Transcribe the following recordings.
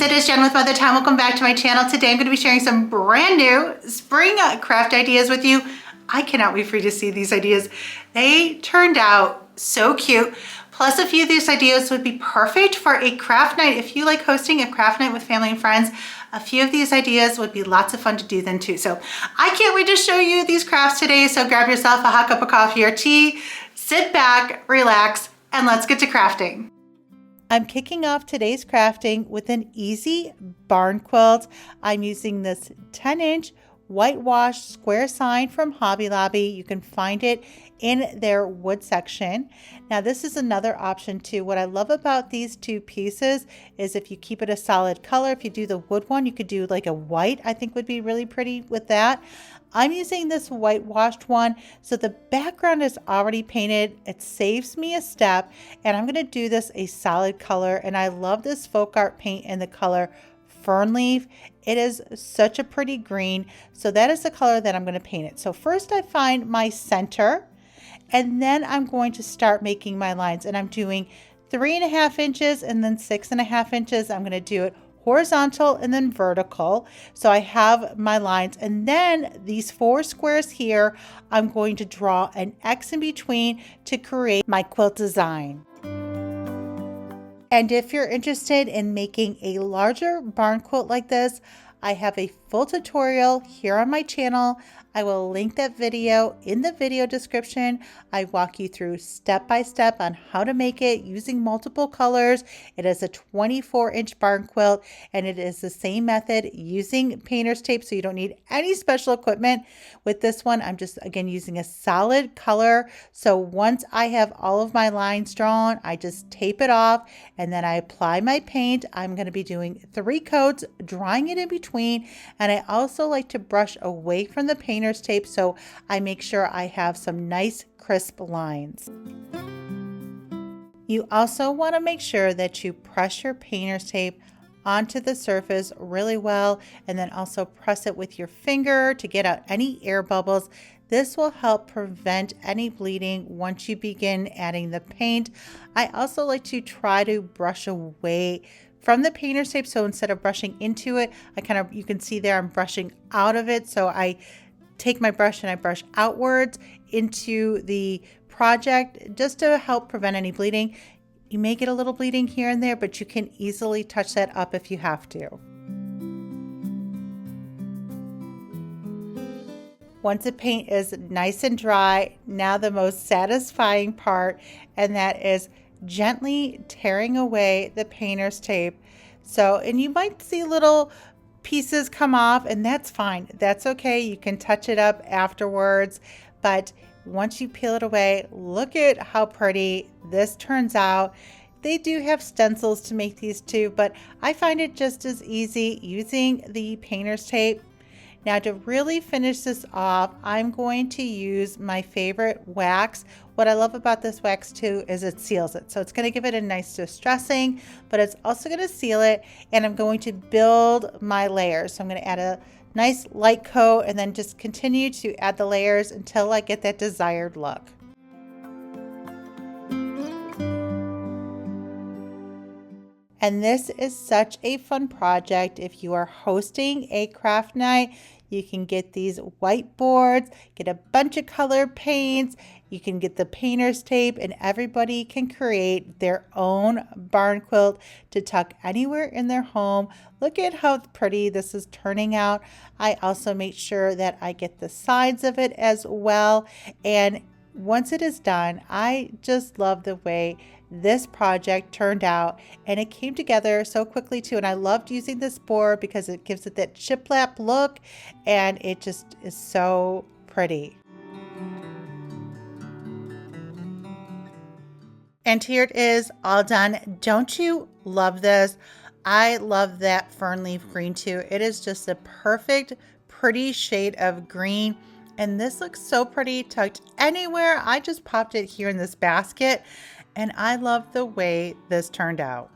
friends, it is Jen with Mother Time. Welcome back to my channel. Today I'm going to be sharing some brand new spring craft ideas with you. I cannot wait for you to see these ideas. They turned out so cute. Plus a few of these ideas would be perfect for a craft night. If you like hosting a craft night with family and friends, a few of these ideas would be lots of fun to do then too. So I can't wait to show you these crafts today. So grab yourself a hot cup of coffee or tea, sit back, relax, and let's get to crafting. I'm kicking off today's crafting with an easy barn quilt. I'm using this 10-inch whitewashed square sign from Hobby Lobby. You can find it in their wood section. Now this is another option too. What I love about these two pieces is if you keep it a solid color, if you do the wood one, you could do like a white, I think would be really pretty with that. I'm using this whitewashed one, so the background is already painted. It saves me a step, and I'm gonna do this a solid color, and I love this folk art paint in the color Fern Leaf. It is such a pretty green, so that is the color that I'm gonna paint it. So first I find my center, and then I'm going to start making my lines, and I'm doing 3.5 inches and then 6.5 inches. I'm gonna do it horizontal and then vertical. So I have my lines, and then these 4 squares here, I'm going to draw an X in between to create my quilt design. And if you're interested in making a larger barn quilt like this, I have a full tutorial here on my channel. I will link that video in the video description. I walk you through step by step on how to make it using multiple colors. It is a 24-inch barn quilt, and it is the same method using painter's tape, so you don't need any special equipment. With this one, I'm just again using a solid color. So once I have all of my lines drawn, I just tape it off, and then I apply my paint. I'm going to be doing 3 coats, drying it in between, and I also like to brush away from the painter's tape so I make sure I have some nice crisp lines. You also want to make sure that you press your painter's tape onto the surface really well, and then also press it with your finger to get out any air bubbles. This will help prevent any bleeding once you begin adding the paint. I also like to try to brush away from the painter's tape, so instead of brushing into it, you can see there I'm brushing out of it. So I take my brush and I brush outwards into the project just to help prevent any bleeding. You may get a little bleeding here and there, but you can easily touch that up if you have to. Once the paint is nice and dry, now the most satisfying part, and that is gently tearing away the painter's tape. And you might see little pieces come off, and that's fine. That's okay. You can touch it up afterwards. But once you peel it away, look at how pretty this turns out. They do have stencils to make these too, but I find it just as easy using the painter's tape. Now to really finish this off, I'm going to use my favorite wax. What I love about this wax too is it seals it. So it's going to give it a nice distressing, but it's also going to seal it, and I'm going to build my layers. So I'm going to add a nice light coat and then just continue to add the layers until I get that desired look. And this is such a fun project. If you are hosting a craft night, you can get these whiteboards, get a bunch of color paints, you can get the painter's tape, and everybody can create their own barn quilt to tuck anywhere in their home. Look at how pretty this is turning out. I also make sure that I get the sides of it as well. And once it is done, I just love the way this project turned out, and it came together so quickly too. And I loved using this board because it gives it that shiplap look, and it just is so pretty. And here it is all done. Don't you love this? I love that fern leaf green too. It is just a perfect, pretty shade of green. And this looks so pretty tucked anywhere. I just popped it here in this basket, and I love the way this turned out.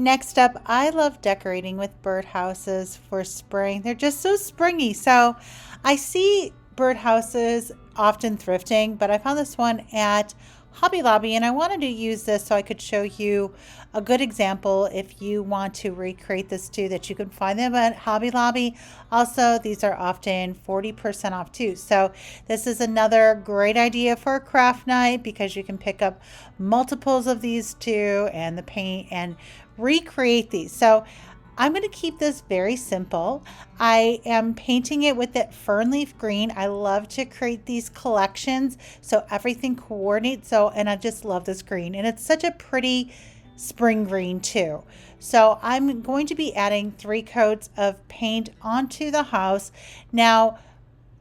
next up, I love decorating with birdhouses for spring. They're just so springy. So I see birdhouses often thrifting, but I found this one at Hobby Lobby and I wanted to use this so I could show you a good example if you want to recreate this too, that you can find them at Hobby Lobby. Also, these are often 40% off too. So this is another great idea for a craft night because you can pick up multiples of these too and the paint and recreate these. So I'm going to keep this very simple. I am painting it with that fern leaf green. I love to create these collections so everything coordinates. And I just love this green. And it's such a pretty spring green too. So I'm going to be adding 3 coats of paint onto the house. Now,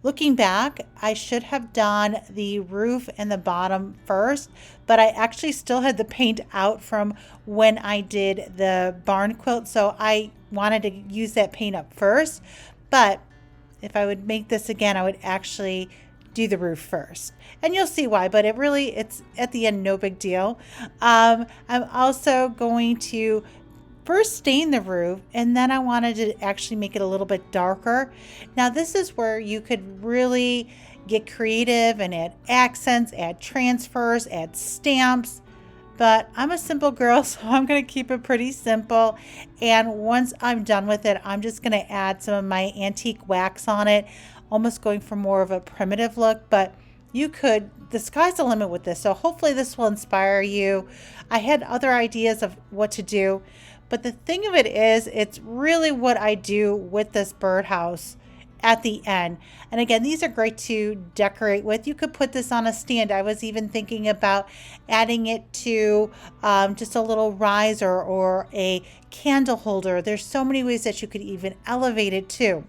looking back, I should have done the roof and the bottom first, but I actually still had the paint out from when I did the barn quilt, so I wanted to use that paint up first. But if I would make this again, I would actually do the roof first. And you'll see why, but it's at the end, no big deal. I'm also going to first stain the roof, and then I wanted to actually make it a little bit darker. Now this is where you could really get creative and add accents, add transfers, add stamps, but I'm a simple girl, so I'm going to keep it pretty simple. And once I'm done with it, I'm just going to add some of my antique wax on it, almost going for more of a primitive look, but the sky's the limit with this, so hopefully this will inspire you. I had other ideas of what to do, but the thing of it is, it's really what I do with this birdhouse at the end. And again, these are great to decorate with. You could put this on a stand. I was even thinking about adding it to just a little riser or a candle holder. There's so many ways that you could even elevate it too.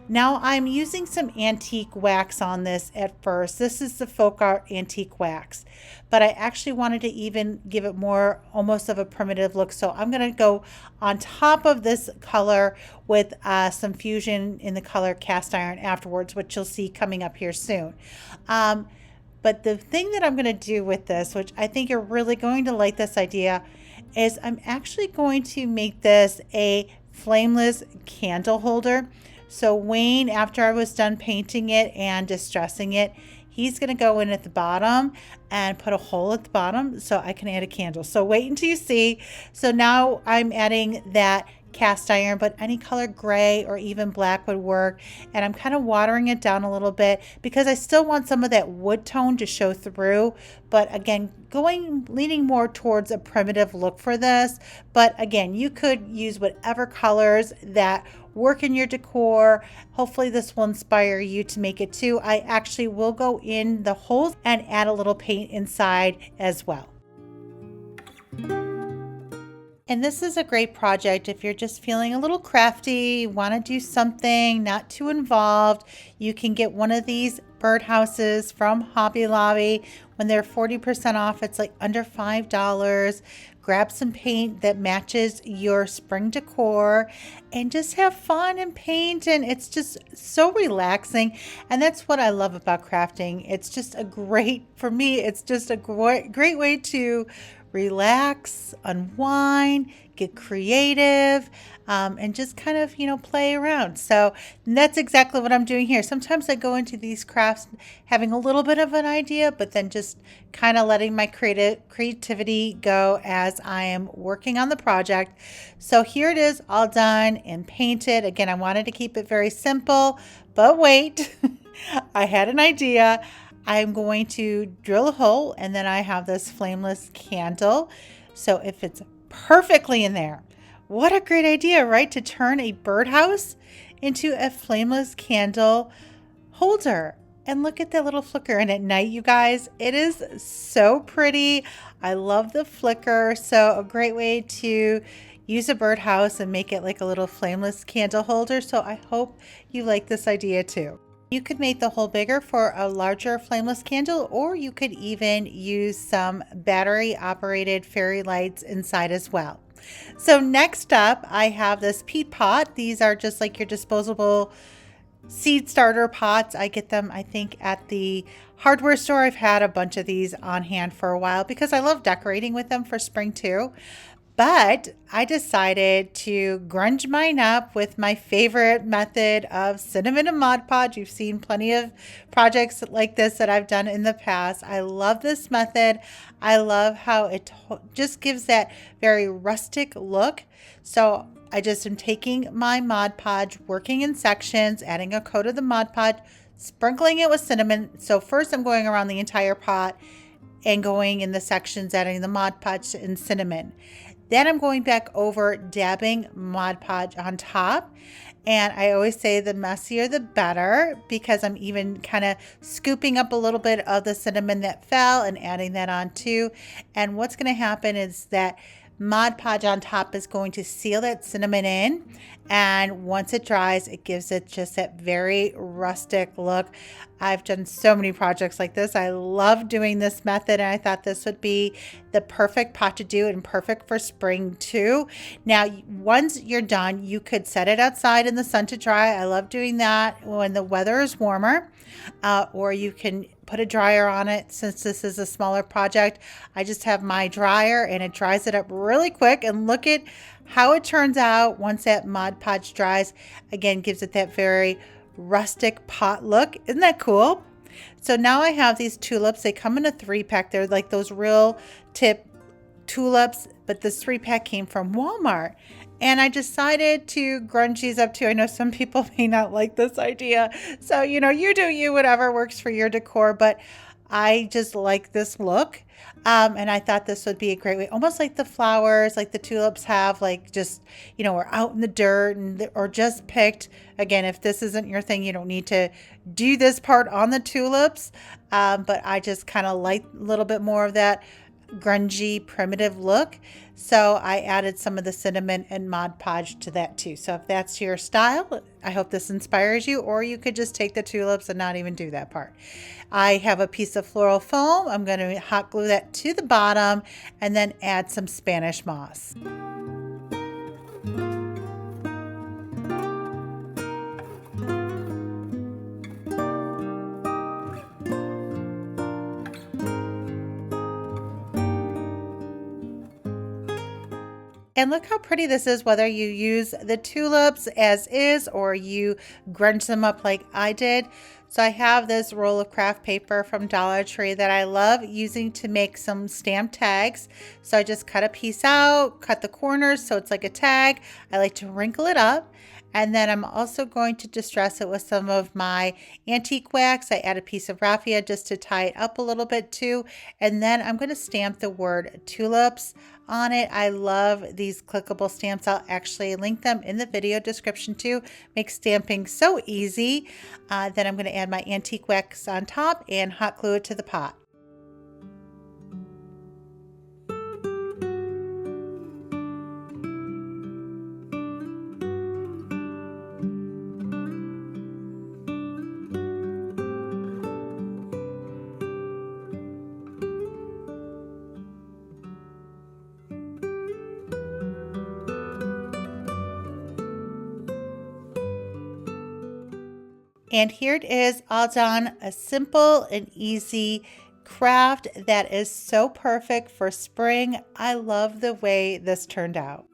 Now I'm using some antique wax on this at first. This is the folk art antique wax, but I actually wanted to even give it more almost of a primitive look. So I'm going to go on top of this color with some fusion in the color cast iron afterwards, which you'll see coming up here soon. But the thing that I'm going to do with this, which I think you're really going to like this idea, is I'm actually going to make this a flameless candle holder. So Wayne, after I was done painting it and distressing it, he's going to go in at the bottom and put a hole at the bottom so I can add a candle. So wait until you see. So now I'm adding that cast iron, but any color gray or even black would work. And I'm kind of watering it down a little bit because I still want some of that wood tone to show through. But again, leaning more towards a primitive look for this. But again, you could use whatever colors that work in your decor. Hopefully this will inspire you to make it too. I actually will go in the holes and add a little paint inside as well. And this is a great project if you're just feeling a little crafty, want to do something not too involved. You can get one of these birdhouses from Hobby Lobby. When they're 40% off, it's like under $5. Grab some paint that matches your spring decor and just have fun and paint, and it's just so relaxing. And that's what I love about crafting. It's just for me, it's just a great way to relax, unwind, get creative, and just kind of, play around. So that's exactly what I'm doing here. Sometimes I go into these crafts having a little bit of an idea, but then just kind of letting my creativity go as I am working on the project. So here it is, all done and painted. Again, I wanted to keep it very simple, but wait, I had an idea. I'm going to drill a hole, and then I have this flameless candle. So if it's perfectly in there, what a great idea, right? To turn a birdhouse into a flameless candle holder. And look at that little flicker. And at night, you guys, it is so pretty. I love the flicker. So a great way to use a birdhouse and make it like a little flameless candle holder. So I hope you like this idea too. You could make the hole bigger for a larger flameless candle, or you could even use some battery operated fairy lights inside as well. So next up, I have this peat pot. These are just like your disposable seed starter pots. I get them, I think, at the hardware store. I've had a bunch of these on hand for a while because I love decorating with them for spring too. But I decided to grunge mine up with my favorite method of cinnamon and Mod Podge. You've seen plenty of projects like this that I've done in the past. I love this method. I love how it just gives that very rustic look. So I just am taking my Mod Podge, working in sections, adding a coat of the Mod Podge, sprinkling it with cinnamon. So first I'm going around the entire pot and going in the sections, adding the Mod Podge and cinnamon. Then I'm going back over, dabbing Mod Podge on top. And I always say the messier the better, because I'm even kind of scooping up a little bit of the cinnamon that fell and adding that on too. And what's going to happen is that Mod Podge on top is going to seal that cinnamon in, and once it dries, it gives it just that very rustic look. I've done so many projects like this. I love doing this method, and I thought this would be the perfect pot to do and perfect for spring too. Now, once you're done, you could set it outside in the sun to dry. I love doing that when the weather is warmer, or you can put a dryer on it. Since this is a smaller project, I just have my dryer and it dries it up really quick, and look at how it turns out once that Mod Podge dries. Again, gives it that very rustic pot look. Isn't that cool? So now I have these tulips. They come in a 3-pack. They're like those real tip tulips, but this 3-pack came from Walmart. And I decided to grunge these up too. I know some people may not like this idea. So, you know, you do you, whatever works for your decor. But I just like this look. And I thought this would be a great way, almost like the flowers, like the tulips have, like just, you know, or out in the dirt and or just picked. Again, if this isn't your thing, you don't need to do this part on the tulips. But I just kind of like a little bit more of that grungy primitive look, so I added some of the cinnamon and Mod Podge to that too. So if that's your style, I hope this inspires you, or you could just take the tulips and not even do that part. I have a piece of floral foam. I'm going to hot glue that to the bottom and then add some Spanish moss. And look how pretty this is, whether you use the tulips as is or you grunge them up like I did. So I have this roll of craft paper from Dollar Tree that I love using to make some stamp tags. So I just cut a piece out, cut the corners so it's like a tag. I like to wrinkle it up. And then I'm also going to distress it with some of my antique wax. I add a piece of raffia just to tie it up a little bit too. And then I'm going to stamp the word tulips on it. I love these clickable stamps. I'll actually link them in the video description too. Makes stamping so easy. Then I'm going to add my antique wax on top and hot glue it to the pot. And here it is, all done. A simple and easy craft that is so perfect for spring. I love the way this turned out.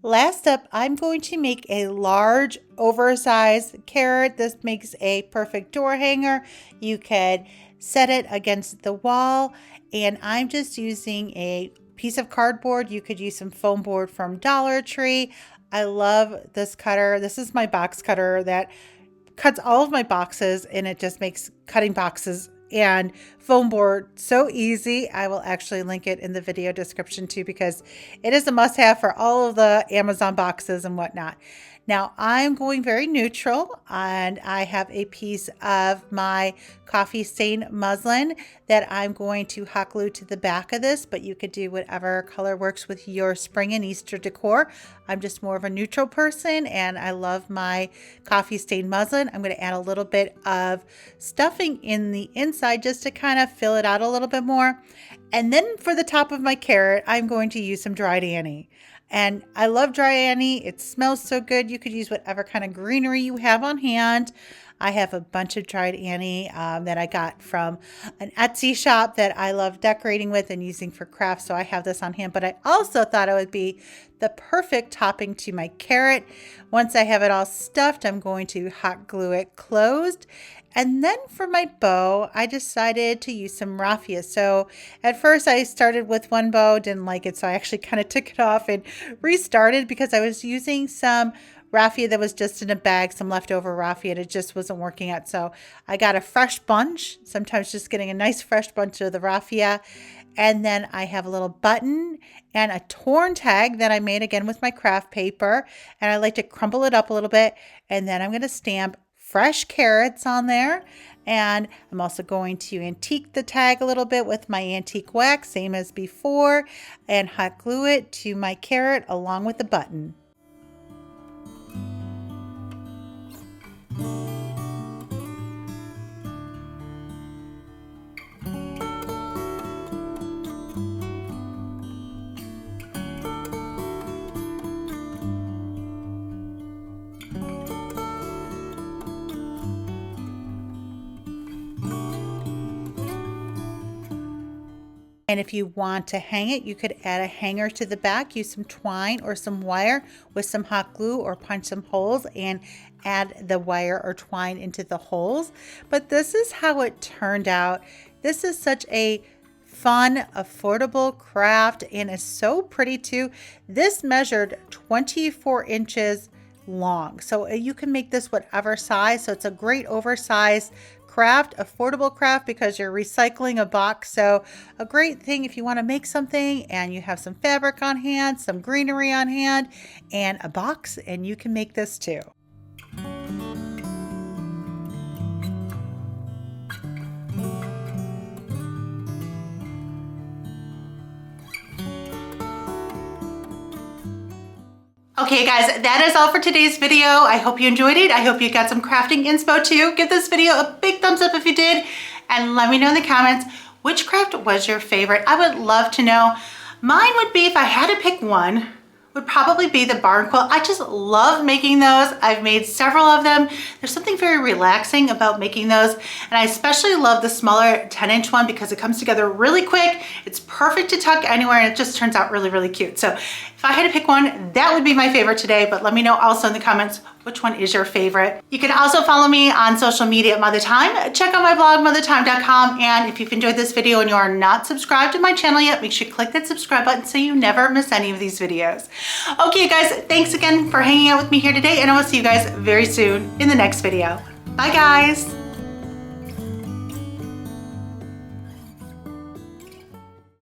Last up, I'm going to make a large oversized carrot. This makes a perfect door hanger. You could set it against the wall, and I'm just using a piece of cardboard. You could use some foam board from Dollar Tree. I love this cutter. This is my box cutter that cuts all of my boxes, and it just makes cutting boxes and foam board so easy. I will actually link it in the video description too, because it is a must-have for all of the Amazon boxes and whatnot. Now I'm going very neutral, and I have a piece of my coffee stain muslin that I'm going to hot glue to the back of this, but you could do whatever color works with your spring and Easter decor. I'm just more of a neutral person, and I love my coffee stain muslin. I'm going to add a little bit of stuffing in the inside just to kind of fill it out a little bit more. And then for the top of my carrot, I'm going to use some dried Annie. And I love dry Annie. It smells so good. You could use whatever kind of greenery you have on hand. I have a bunch of dried Annie that I got from an Etsy shop that I love decorating with and using for crafts. So I have this on hand, but I also thought it would be the perfect topping to my carrot. Once I have it all stuffed, I'm going to hot glue it closed. And then for my bow, I decided to use some raffia. So at first I started with one bow, didn't like it. So I actually kind of took it off and restarted because I was using some raffia that was just in a bag, some leftover raffia, and it just wasn't working out. So I got a fresh bunch, sometimes just getting a nice fresh bunch of the raffia. And then I have a little button and a torn tag that I made again with my craft paper. And I like to crumble it up a little bit. And then I'm going to stamp fresh carrots on there. And I'm also going to antique the tag a little bit with my antique wax, same as before, and hot glue it to my carrot along with the button. And if you want to hang it, you could add a hanger to the back, use some twine or some wire with some hot glue, or punch some holes and add the wire or twine into the holes. But this is how it turned out. This is such a fun, affordable craft, and is so pretty too. This measured 24 inches long, so you can make this whatever size. So it's a great oversized craft, affordable craft, because you're recycling a box. So a great thing if you want to make something and you have some fabric on hand, some greenery on hand, and a box, and you can make this too. Okay guys, that is all for today's video. I hope you enjoyed it. I hope you got some crafting inspo too. Give this video a big thumbs up if you did, and let me know in the comments which craft was your favorite. I would love to know. Mine would be, if I had to pick one, would probably be the barn quilt. I just love making those. I've made several of them. There's something very relaxing about making those. And I especially love the smaller 10-inch one because it comes together really quick. It's perfect to tuck anywhere, and it just turns out really, really cute. So if I had to pick one, that would be my favorite today, but let me know also in the comments which one is your favorite. You can also follow me on social media at Mother Time. Check out my blog, mothertime.com. And if you've enjoyed this video and you are not subscribed to my channel yet, make sure you click that subscribe button so you never miss any of these videos. Okay guys, thanks again for hanging out with me here today, and I will see you guys very soon in the next video. Bye guys.